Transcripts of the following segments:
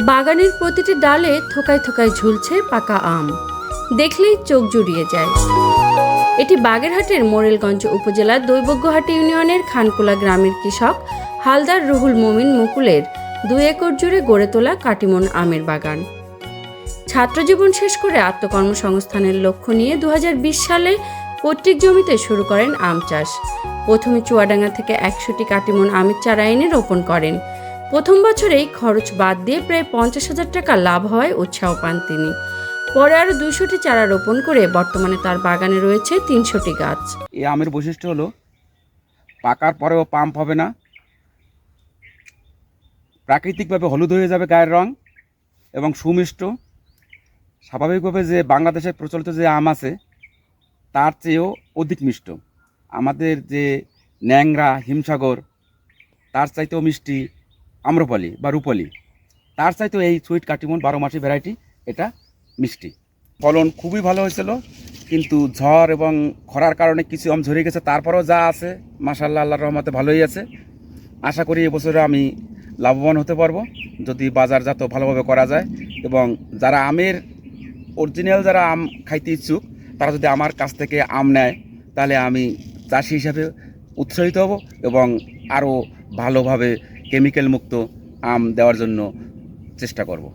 বাগানের প্রতিটি ডালে থোকায় থোকায় ঝুলছে পাকা আম, দেখলেই চোখ জুড়িয়ে যায়। এটি বাগেরহাটের মোরেলগঞ্জ উপজেলার দৈবজ্ঞহাট ইউনিয়নের খানকুলা গ্রামের কৃষক হালদার রুহুল মুমিন মুকুলের 2 একর জুড়ে গড়ে তোলা কাটিমন আমের বাগান। ছাত্রজীবন শেষ করে আত্মকর্মসংস্থানের লক্ষ্য নিয়ে 2020 সালে পৈতৃক জমিতে শুরু করেন আম চাষ। প্রথমে চুয়াডাঙ্গা থেকে 100টি কাটিমন আমের চারা এনে রোপণ করেন। প্রথম বছরেই খরচ বাদ দিয়ে প্রায় 50,000 টাকা লাভ হওয়ায় উৎসাহ পান তিনি। পরে আরও 200টি চারা রোপণ করে বর্তমানে তার বাগানে রয়েছে 300টি গাছ। এই আমের বৈশিষ্ট্য হলো পাকার পরেও পাম্প হবে না, প্রাকৃতিকভাবে হলুদ হয়ে যাবে গায়ের রং এবং সুমিষ্ট। স্বাভাবিকভাবে যে বাংলাদেশের প্রচলিত যে আম আছে তার চেয়েও অধিক মিষ্ট। আমাদের যে ন্যাংরা, হিমসাগর তার চাইতেও মিষ্টি আম্রপালি বা রূপালি, তার চাইতেও এই সুইট কাটিমন 12 মাসি ভ্যারাইটি এটা মিষ্টি। ফলন খুবই ভালো হয়েছিল, কিন্তু ঝড় এবং খরার কারণে কিছু আম ঝরে গেছে। তারপরেও যা আছে মাশাআল্লাহ, আল্লাহর রহমতে ভালোই আছে। আশা করি এবছরে আমি লাভবান হতে পারবো যদি বাজারজাত ভালোভাবে করা যায়, এবং যারা আমের অরিজিনাল যারা আম খাইতে ইচ্ছুক তারা যদি আমার কাছ থেকে আম নেয় তাহলে আমি চাষি হিসাবে উৎসাহিত হব এবং আরও ভালোভাবে কেমিক্যাল মুক্ত আম দেওয়ার জন্য চেষ্টা করব।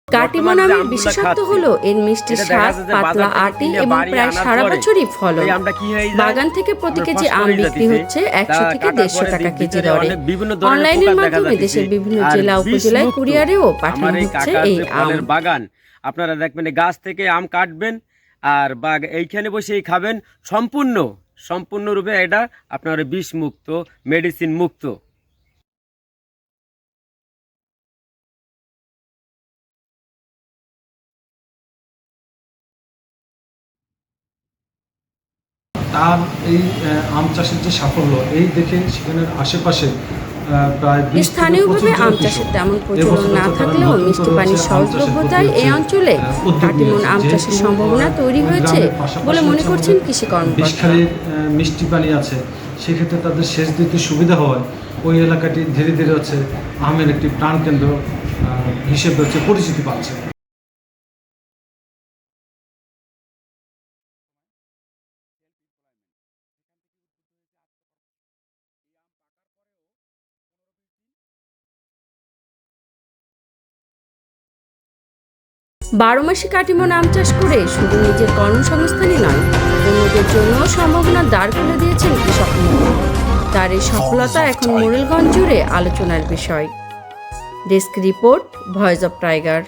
কাটিমন আমের বিশেষত্ব হলো এর মিষ্টি স্বাদ, পাতলা আটি এবং প্রায় সারা বছরই ফলন। বাগান থেকে প্রতি কেজি আম বিক্রি হচ্ছে 100 থেকে 150 টাকা কেজি দরে। অনলাইনের মাধ্যমে দেশের বিভিন্ন জেলা উপজেলায় কুরিয়ারেও পাঠানো হচ্ছে এই আম। বাগান আপনারা দেখবেন, গাছ থেকে আম কাটবেন আর এইখানে বসেই খাবেন। সম্পূর্ণরূপে এটা আপনার বিষ মুক্ত, মেডিসিন মুক্ত। তার এই আম চাষের যে সাফল্য এই দেখে সেখানের আশেপাশে স্থানীয়ভাবে আম চাষের তেমন প্রচলন না থাকলেও মিষ্টি পানির সহজলভ্যতায় এই অঞ্চলে কাটিমন আম চাষের সম্ভাবনা তৈরি হয়েছে বলে মনে করছেন কৃষি কর্মকর্তারা। মিষ্টি পানি আছে, সেক্ষেত্রে তাদের সেচ দিতে সুবিধা হওয়ায় ওই এলাকাটি ধীরে ধীরে আমের একটি প্রাণকেন্দ্র হিসেবে পরিচিতি পাচ্ছে। বারোমাসি কাটিমন আম চাষ করে শুধু নিজের কর্মসংস্থানই নয়, অন্যদের জন্য সম্ভাবনার দ্বার খুলে দিয়েছেন কৃষক মুকুল। তার এই সফলতা এখন মোরেলগঞ্জ জুড়ে আলোচনার বিষয়। Desk report, voice of tiger.